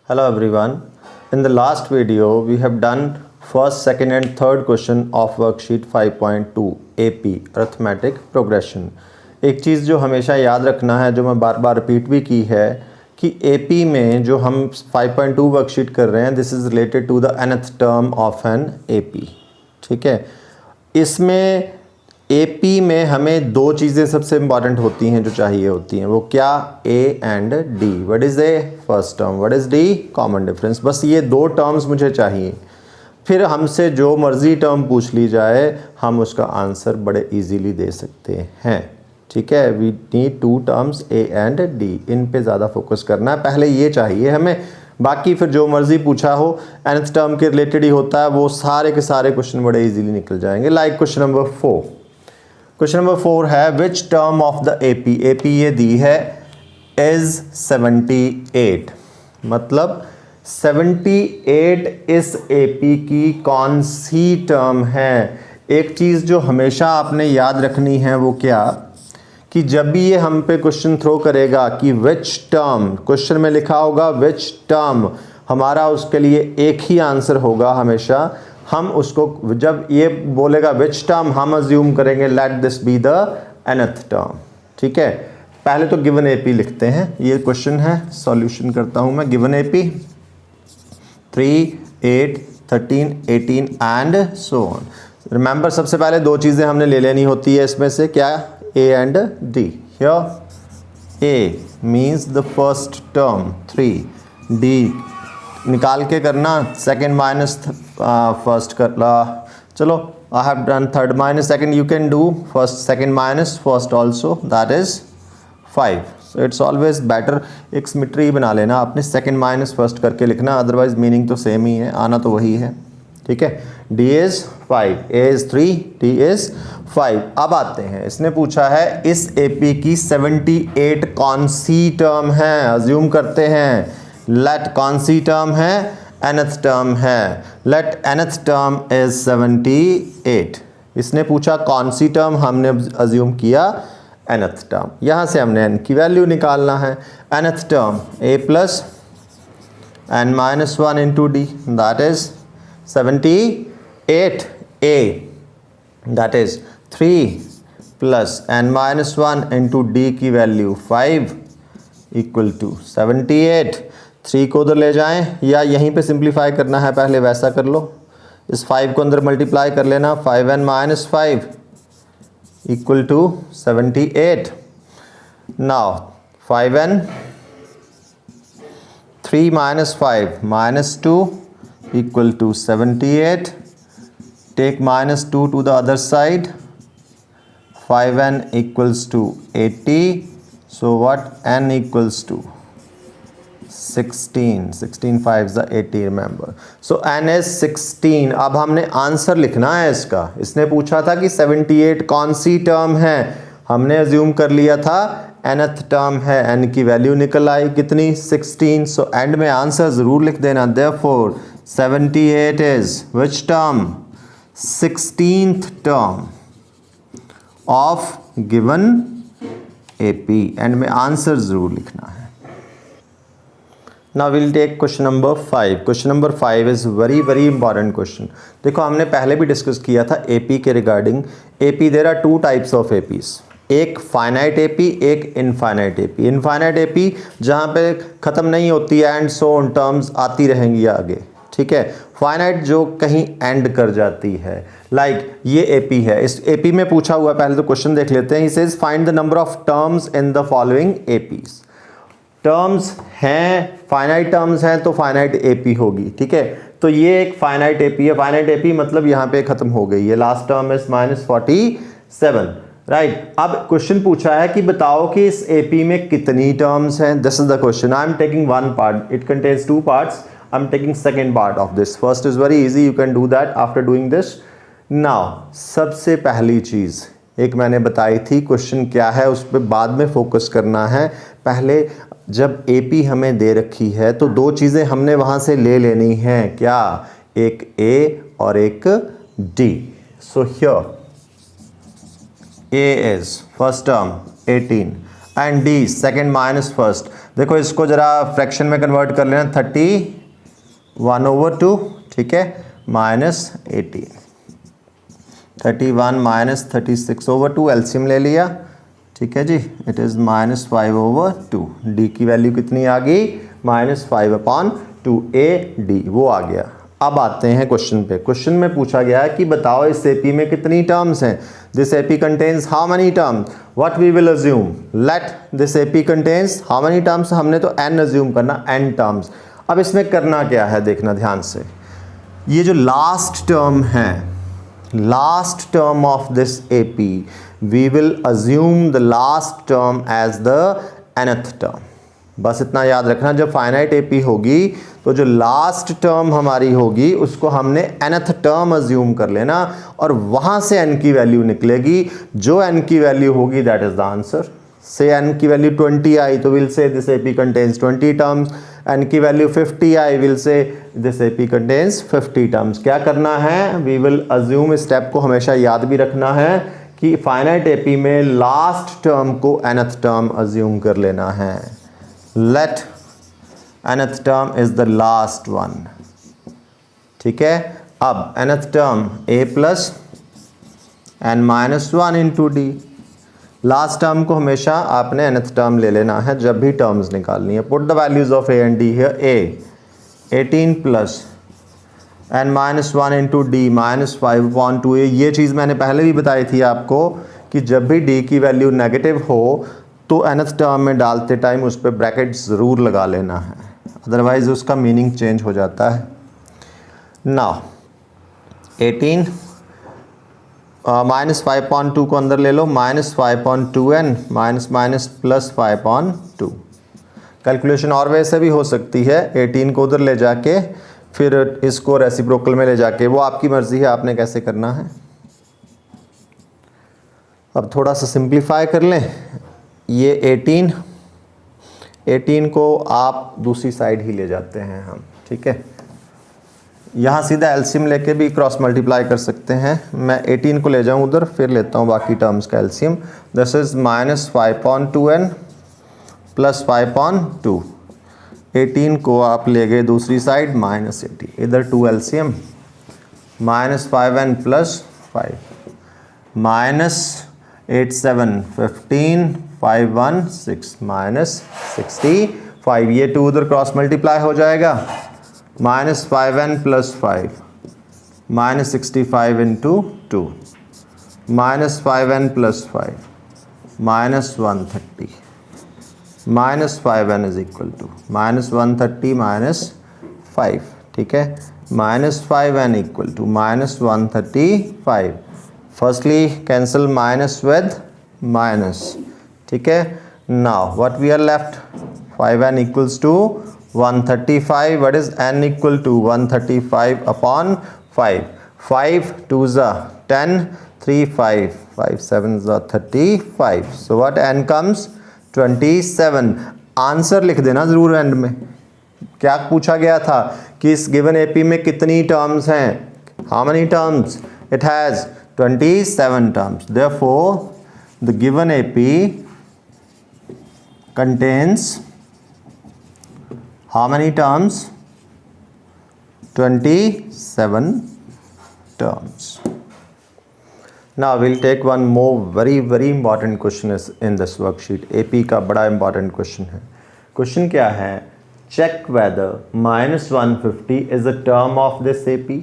Hello everyone. In the last video we have done first, second and third question of worksheet 5.2 AP Arithmetic Progression. एक चीज़ जो हमेशा याद रखना है, जो मैं बार बार रिपीट भी की है, कि AP में जो हम 5.2 वर्कशीट कर रहे हैं, this is related to the nth term of an AP. ठीक है, इसमें AP में हमें दो चीज़ें सबसे इम्पॉर्टेंट होती हैं जो चाहिए होती हैं. वो क्या? A and D. What is A? First term. What is D? Common difference. बस ये दो टर्म्स मुझे चाहिए. फिर हमसे जो मर्ज़ी टर्म पूछ ली जाए हम उसका आंसर बड़े इजीली दे सकते हैं. ठीक है, we need two terms A and D. इन पे ज़्यादा फोकस करना है. पहले ये चाहिए हमें, बाकी फिर जो मर्ज़ी पूछा हो nth टर्म के रिलेटेड ही होता है, वो सारे के सारे क्वेश्चन बड़े इजीली निकल जाएंगे. Like question number 4. Question number 4 है which term of the AP ये दी है इज 78. मतलब 78 इस AP की कौन सी टर्म है? एक चीज़ जो हमेशा आपने याद रखनी है वो क्या, कि जब भी ये हम पे क्वेश्चन थ्रो करेगा कि विच टर्म, क्वेश्चन में लिखा होगा विच टर्म, हमारा उसके लिए एक ही आंसर होगा हमेशा. हम उसको जब ये बोलेगा विच टर्म, हम अज्यूम करेंगे let this be the nth term. ठीक है, पहले तो गिवन AP लिखते हैं. ये क्वेश्चन है, सॉल्यूशन करता हूं मैं. Given AP 3, 8, 13, 18 and so on. Remember, सबसे पहले दो चीज़ें हमने ले लेनी होती है इसमें से. क्या? A and D. Here A means the first term 3, D निकाल के करना, सेकेंड माइनस फर्स्ट कर ला. चलो, I have done third minus second. You can do first second minus first also, that is 5. So it's always better एक symmetry बना लेना आपने, second minus first करके लिखना, अदरवाइज मीनिंग तो सेम ही है, आना तो वही है. ठीक है, D is 5, A is 3, D is 5. अब आते हैं, इसने पूछा है इस AP की 78 कौन सी टर्म है. अज्यूम करते हैं लेट कौन सी टर्म है? nth टर्म है. Let nth term is 78. इसने पूछा कौन सी टर्म, हमने अज्यूम किया nth टर्म. यहाँ से हमने n की वैल्यू निकालना है. nth term A plus n minus 1 into D, that is 78. A that is 3 plus n minus 1 into D की वैल्यू 5 इक्वल टू 78. 3 को उधर ले जाएं, या यहीं पे सिंप्लीफाई करना है पहले वैसा कर लो. इस 5 को अंदर मल्टीप्लाई कर लेना, 5n minus 5 equal to 78. Now 5n 3 minus 5 minus 2 equal to 78. Take minus 2 to the other side. 5n equals to 80. So what? n equals to 16. 16 5 80, remember. So n is 16. अब हमने आंसर लिखना है इसका. इसने पूछा था कि 78 कौन सी टर्म है, हमने अज्यूम कर लिया था nth टर्म है. n की वैल्यू निकल आई कितनी? 16. सो एंड में आंसर ज़रूर लिख देना. Therefore 78 is which term? 16th term of given AP. And में आंसर ज़रूर लिखना है. Now we'll take question number 5. Question number 5 is very important question. देखो, हमने पहले भी डिस्कस किया था AP के regarding. AP, there are two types of APs. एक फाइनाइट AP, एक इनफाइनाइट AP. इनफाइनाइट AP जहाँ पे ख़त्म नहीं होती है, एंड सो ऑन टर्म्स आती रहेंगी आगे. ठीक है, फाइनाइट जो कहीं एंड कर जाती है. लाइक ये AP है. इस AP में पूछा हुआ, पहले तो क्वेश्चन देख लेते हैं. He says find the number of terms in the following APs. Terms हैं, फाइनाइट टर्म्स हैं तो फाइनाइट AP होगी. ठीक है, तो ये एक फाइनाइट AP है. फाइनाइट AP मतलब यहाँ पे खत्म हो गई है. Last term is -47. राइट. अब क्वेश्चन पूछा है कि बताओ कि इस AP में कितनी टर्म्स हैं. This is the question. I am taking one part, it contains two parts. I am taking second part of this. First is very easy, you can do that after doing this. Now सबसे पहली चीज़ एक मैंने बताई थी, question क्या है उस पर बाद में फोकस करना है. पहले जब AP हमें दे रखी है तो दो चीज़ें हमने वहाँ से ले लेनी हैं. क्या? एक A और एक D. So here A is first term 18, and D second minus first. देखो इसको ज़रा फ्रैक्शन में कन्वर्ट कर लेना, 31/2, ठीक है, माइनस 18, 31 माइनस 36/2, एलसीएम ले लिया, ठीक है जी, इट इज़ -5/2। डी की वैल्यू कितनी आ गई, -5/2 ए डी, वो आ गया। अब आते हैं क्वेश्चन पे। क्वेश्चन में पूछा गया है कि बताओ इस एपी में कितनी टर्म्स हैं। This AP contains how many terms, what we will assume, let this AP contains how many terms, हमने तो n अज्यूम करना, n टर्म्स। अब इसमें करना क्या है, देखना ध्यान से, ये जो लास्ट टर्म है, last term of this AP, we will assume the last term as the nth term. बस इतना याद रखना, जब फाइनाइट एपी होगी तो जो लास्ट टर्म हमारी होगी उसको हमने nth टर्म अज्यूम कर लेना और वहां से n की वैल्यू निकलेगी। जो n की वैल्यू होगी that is the answer. Say n की वैल्यू 20 आई तो will say this AP contains 20 terms, n की वैल्यू 50 आई will say this AP contains 50 terms. क्या करना है, वी विल अज्यूम, इस स्टेप को हमेशा याद भी रखना है कि फाइनाइट एपी में लास्ट टर्म को nth टर्म अज्यूम कर लेना है। Let nth term is the last one, ठीक है। अब nth term a plus n-1 into D. Last term को हमेशा आपने nth टर्म ले लेना है जब भी टर्म्स निकालनी है। Put the values of a and d here. a 18 plus n-1 into D -5/2a। ये चीज़ मैंने पहले भी बताई थी आपको कि जब भी d की वैल्यू नेगेटिव हो तो nth टर्म में डालते टाइम उस पर ब्रैकेट ज़रूर लगा लेना है, अदरवाइज उसका मीनिंग चेंज हो जाता है। नाउ 18 -5/2 को अंदर ले लो, -5/2n माइनस प्लस 5/2। कैलकुलेशन और वैसे भी हो सकती है, 18 को उधर ले जाके फिर इसको रेसिप्रोकल में ले जाके, वो आपकी मर्ज़ी है आपने कैसे करना है। अब थोड़ा सा सिंप्लीफाई कर लें, ये 18 को आप दूसरी साइड ही ले जाते हैं हम, ठीक है। यहाँ सीधा एलसीएम लेके भी क्रॉस मल्टीप्लाई कर सकते हैं। मैं 18 को ले जाऊँ उधर, फिर लेता हूँ बाकी टर्म्स का LCM. This is -5/2n plus 5/2। 18 को आप ले गए दूसरी साइड, -80, इधर 2 एलसीएम, -5n प्लस 5, -8 7 15 5 1 6 -65। ये 2 उधर क्रॉस मल्टीप्लाई हो जाएगा, -5n plus 5 -65 into 2, -5n plus 5 -130, -5n is equal to -130 -5, ठीक है। -5n equal to -135। Firstly cancel minus with minus, ठीक है। Now what we are left, 5n equals to 135। What is n equal to 135/5। 5 2s 10, 3 5 5 7s 35। So what n comes 27। Answer लिख देना ज़रूर and में। क्या पूछा गया था कि इस गिवन एपी में कितनी टर्म्स हैं, how many terms, it has 27 terms. Therefore, the given AP contains how many terms? 27 terms. Now we'll take one more very important question in this worksheet. AP का बड़ा important question है। Question क्या है? Check whether -150 is a term of this AP.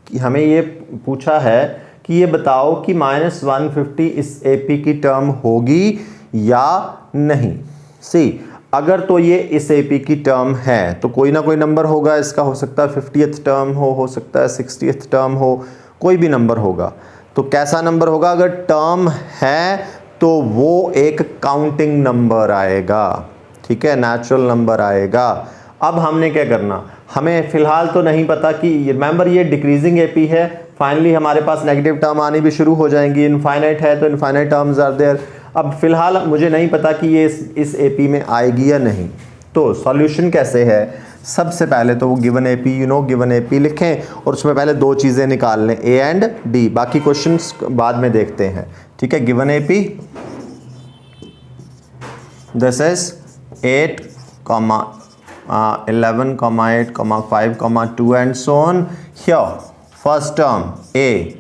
कि हमें ये पूछा है कि ये बताओ कि -150 इस एपी की टर्म होगी या नहीं। सी, अगर तो ये इस एपी की टर्म है तो कोई ना कोई नंबर होगा इसका, हो सकता है 50th टर्म हो सकता है 60th टर्म हो, कोई भी नंबर होगा। तो कैसा नंबर होगा, अगर टर्म है तो वो एक काउंटिंग नंबर आएगा, ठीक है, नेचुरल नंबर आएगा। अब हमने क्या करना, हमें फ़िलहाल तो नहीं पता कि रिमेंबर ये डिक्रीजिंग एपी है, फाइनली हमारे पास नेगेटिव टर्म आनी भी शुरू हो जाएंगी। इनफाइनाइट है तो इनफाइनाइट टर्म्स आर देयर। अब फिलहाल मुझे नहीं पता कि ये इस एपी में आएगी या नहीं। तो सॉल्यूशन कैसे है, सबसे पहले तो वो गिवन एपी, गिवन एपी लिखें और उसमें पहले 2 चीज़ें निकाल लें, ए एंड डी। बाकी क्वेश्चंस बाद में देखते हैं, ठीक है। Given AP this is 8, 11, 8, 5, 2 and so on. Here first term a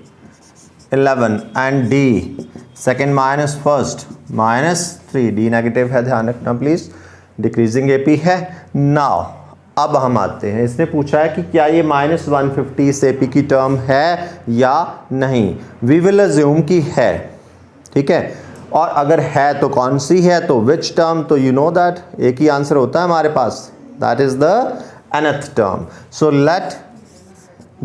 11 and d second minus first -3, d negative है, ध्यान रखना प्लीज, डिक्रीजिंग एपी है. नाउ अब हम आते हैं, इसने पूछा है कि क्या ये -150 इस एपी की टर्म है या नहीं. वी विल अज्यूम कि है, ठीक है. और अगर है तो कौन सी है, तो विच टर्म, तो यू नो दैट एक ही आंसर होता है हमारे पास, that is the nth term. So let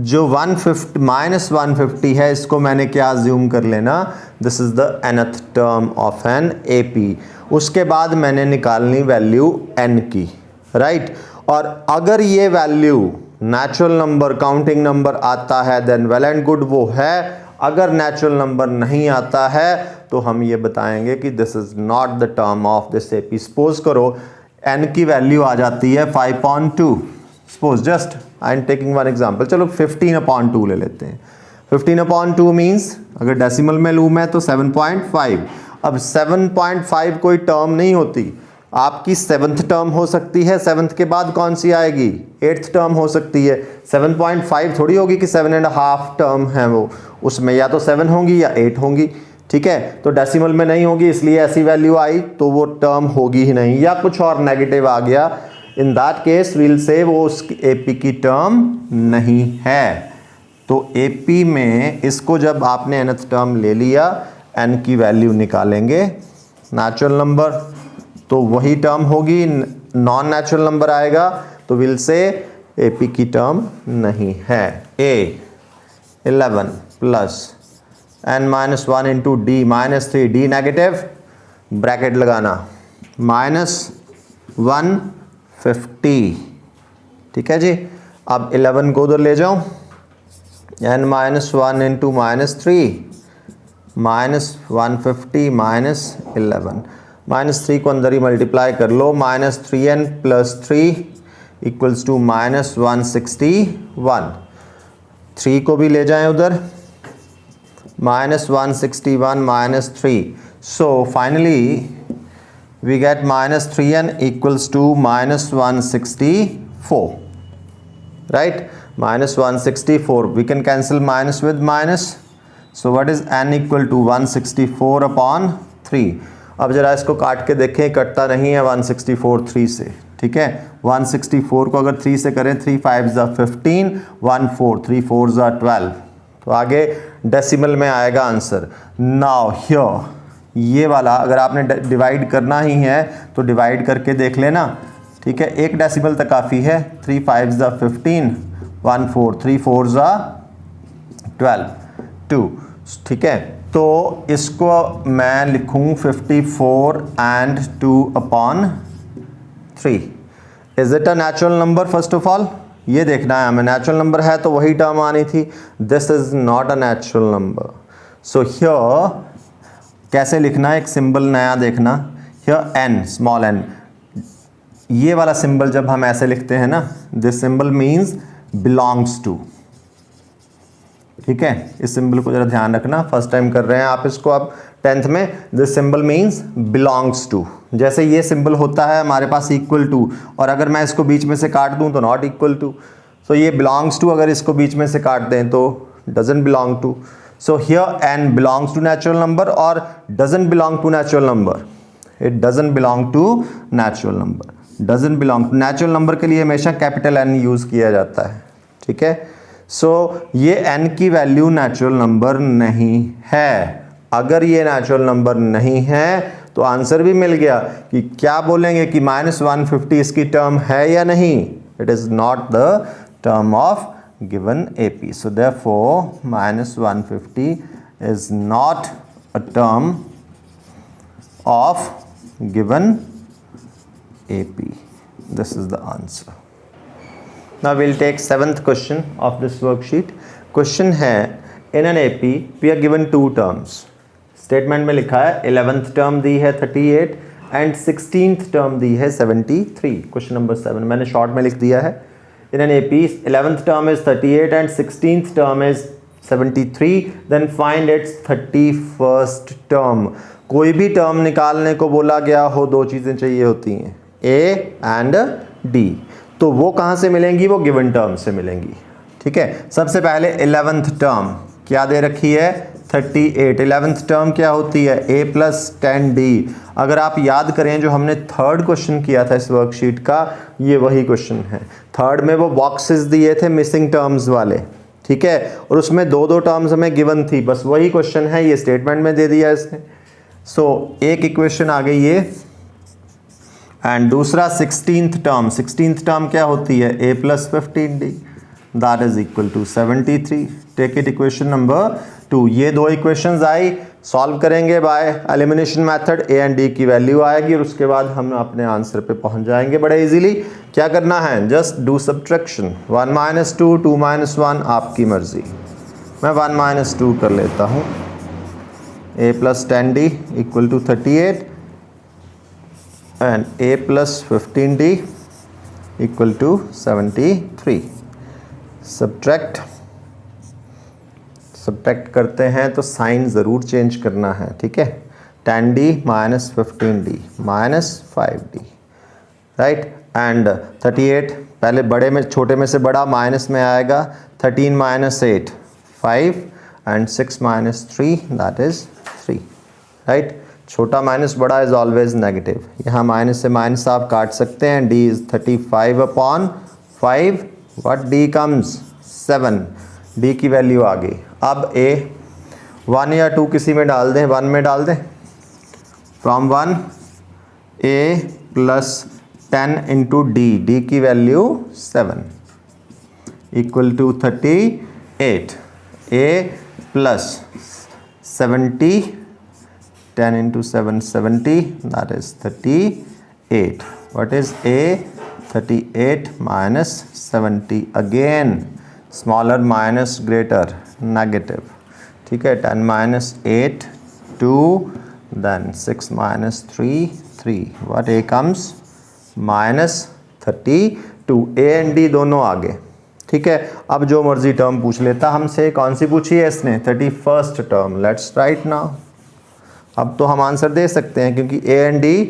जो 150 है इसको मैंने क्या अज्यूम कर लेना, this is the nth term of an AP. उसके बाद मैंने निकालनी वैल्यू n की, राइट. और अगर ये value natural number, counting number आता है देन वेल एंड गुड, वो है. अगर नेचुरल नंबर नहीं आता है तो हम ये बताएंगे कि this is not the term of this AP. Suppose करो n की वैल्यू आ जाती है 5/2. Suppose just I am taking one example, चलो 15/2 ले लेते हैं. 15/2 मीन्स अगर डेसिमल में लूँ मैं तो 7.5. अब 7.5 कोई टर्म नहीं होती, आपकी 7th टर्म हो सकती है, 7th के बाद कौन सी आएगी, 8th टर्म हो सकती है. 7.5 थोड़ी होगी कि 7.5 टर्म है वो, उसमें या तो 7 होंगी या 8 होंगी, ठीक है. तो डेसिमल में नहीं होगी, इसलिए ऐसी वैल्यू आई तो वो टर्म होगी ही नहीं, या कुछ और नेगेटिव आ गया. इन दैट केस वील से वो उस एपी की टर्म नहीं है. तो एपी में इसको जब आपने nth टर्म ले लिया, n की वैल्यू निकालेंगे, नेचुरल नंबर तो वही टर्म होगी, नॉन नेचुरल नंबर आएगा तो विल से एपी की टर्म नहीं है. a 11 plus n-1 into D -3, D negative, bracket लगाना, -150, ठीक है जी. अब 11 को उधर ले जाऊं, n-1 इंटू -3 -150 -11, -3 को अंदर ही मल्टीप्लाई कर लो, -3n + 3 इक्वल्स टू -161. 3 को भी ले जाएं उधर, -161 -3. So finally we get -3n equals to -164, right. -164 we can cancel minus with minus. So what is n equal to 164/3. अब जरा इसको काट के देखें, कटता नहीं है 164 3 से, ठीक है. 164 को अगर 3 से करें, 3 5 = 15, 1 4 3 4 = 12, तो आगे डेसिमल में आएगा आंसर. नाउ हियर ये वाला अगर आपने डिवाइड करना ही है तो डिवाइड करके देख लेना, ठीक है. एक डेसिमल तक काफ़ी है. 3 5 = 15, 1 4 3 4 = 12, 2, ठीक है. तो इसको मैं लिखूं 54 and 2/3. Is it a natural number? First of all ये देखना है हमें, नेचुरल नंबर है तो वही टर्म आनी थी. This is not a natural number. So here कैसे लिखना है, एक सिंबल नया देखना. हियर n, स्मॉल n, ये वाला सिंबल जब हम ऐसे लिखते हैं ना, this symbol means belongs to, ठीक है. इस सिंबल को जरा ध्यान रखना, फर्स्ट टाइम कर रहे हैं आप इसको, अब 10th में. This symbol means belongs to. जैसे ये सिंबल होता है हमारे पास इक्वल टू, और अगर मैं इसको बीच में से काट दूं तो नॉट इक्वल टू. सो ये बिलोंग्स टू, अगर इसको बीच में से काट दें तो doesn't belong to. So here n belongs to natural number और doesn't belong to natural number. It doesn't belong to natural number. Doesn't belong to natural number के लिए हमेशा कैपिटल N यूज़ किया जाता है, ठीक है. सो ये n की वैल्यू नेचुरल नंबर नहीं है. अगर ये नेचुरल नंबर नहीं है तो आंसर भी मिल गया कि क्या बोलेंगे कि -150 इसकी टर्म है या नहीं. It is not the term of given AP. So therefore -150 is not a term of given AP. This is the answer. Now we'll take 7th question of this worksheet. Question है, in an AP we are given 2 terms. Statement में लिखा है 11th term दी है 38 and 16th term दी है 73. Question number 7 मैंने short में लिख दिया है. In an AP 11th term is 38 and 16th term is 73. Then find its 31st term. कोई भी टर्म निकालने को बोला गया हो, दो चीज़ें चाहिए होती हैं, ए एंड डी। तो वो कहाँ से मिलेंगी? वो गिवन टर्म से मिलेंगी। ठीक है, सबसे पहले 11th टर्म क्या दे रखी है? 38। 11th टर्म क्या होती है? a + 10d। अगर आप याद करें जो हमने थर्ड क्वेश्चन किया था इस वर्कशीट का, ये वही क्वेश्चन है। थर्ड में वो बॉक्सेस दिए थे मिसिंग टर्म्स वाले, ठीक है, और उसमें दो दो टर्म्स हमें गिवन थी, बस वही क्वेश्चन है, ये स्टेटमेंट में दे दिया इसने। सो एक इक्वेशन आ गई ये। एंड दूसरा 16th टर्म, 16th टर्म क्या होती है? a + 15d, that is equal to 73। Take it equation number 2। ये दो इक्वेशंस आई, सॉल्व करेंगे by elimination method, a and d की वैल्यू आएगी और उसके बाद हम अपने आंसर पे पहुंच जाएंगे बड़े इजीली। क्या करना है? जस्ट डू सब्ट्रैक्शन, 1 - 2, 2 - 1, आपकी मर्जी। मैं 1 - 2 कर लेता हूँ। a + 10d equal to 38 and a + 15d equal to 73। Subtract करते हैं तो साइन ज़रूर चेंज करना है, ठीक है। 10d - 15d - 5d, right. And 38 पहले बड़े में, छोटे में से बड़ा माइनस में आएगा। 13 - 8 5 एंड 6 - 3 दैट इज 3, राइट। छोटा माइनस बड़ा इज ऑलवेज नेगेटिव। यहाँ माइनस से माइनस आप काट सकते हैं। d is 35/5। What d comes? 7। d की वैल्यू आ गई। अब a 1 या 2 किसी में डाल दें, 1 में डाल दें। फ्रॉम 1 a + 10 × d की value 7 equal to 38। a + 70, 10 × 7 70 that is 38। What is a? 38 - 70 again smaller minus greater negative, ठीक है। 10 - 8 2 then 6 - 3 3। What a comes? -32। a and d दोनों आगे, ठीक है। अब जो मर्जी टर्म पूछ लेता हमसे। कौन सी पूछी है इसने? 31st term. Let's write now. अब तो हम आंसर दे सकते हैं क्योंकि a एंड d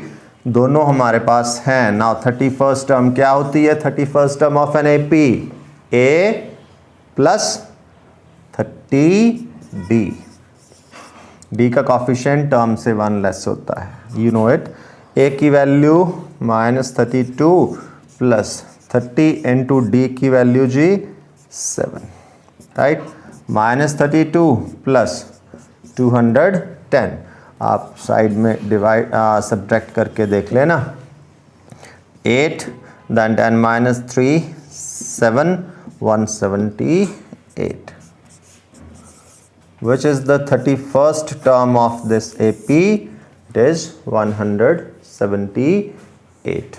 दोनों हमारे पास हैं। नाउ 31st टर्म क्या होती है? 31st term of an AP, a + 30d। d का कॉफिशिएंट टर्म से 1 लेस होता है, यू नो इट। a की वैल्यू -32 + 30 × d की वैल्यू जी 7, राइट। -32 + 210 आप साइड में डिवाइड सब्ट्रैक्ट करके देख लेना। 8 then 10 - 3 7 178, which is the 31st term of this AP? It is 178.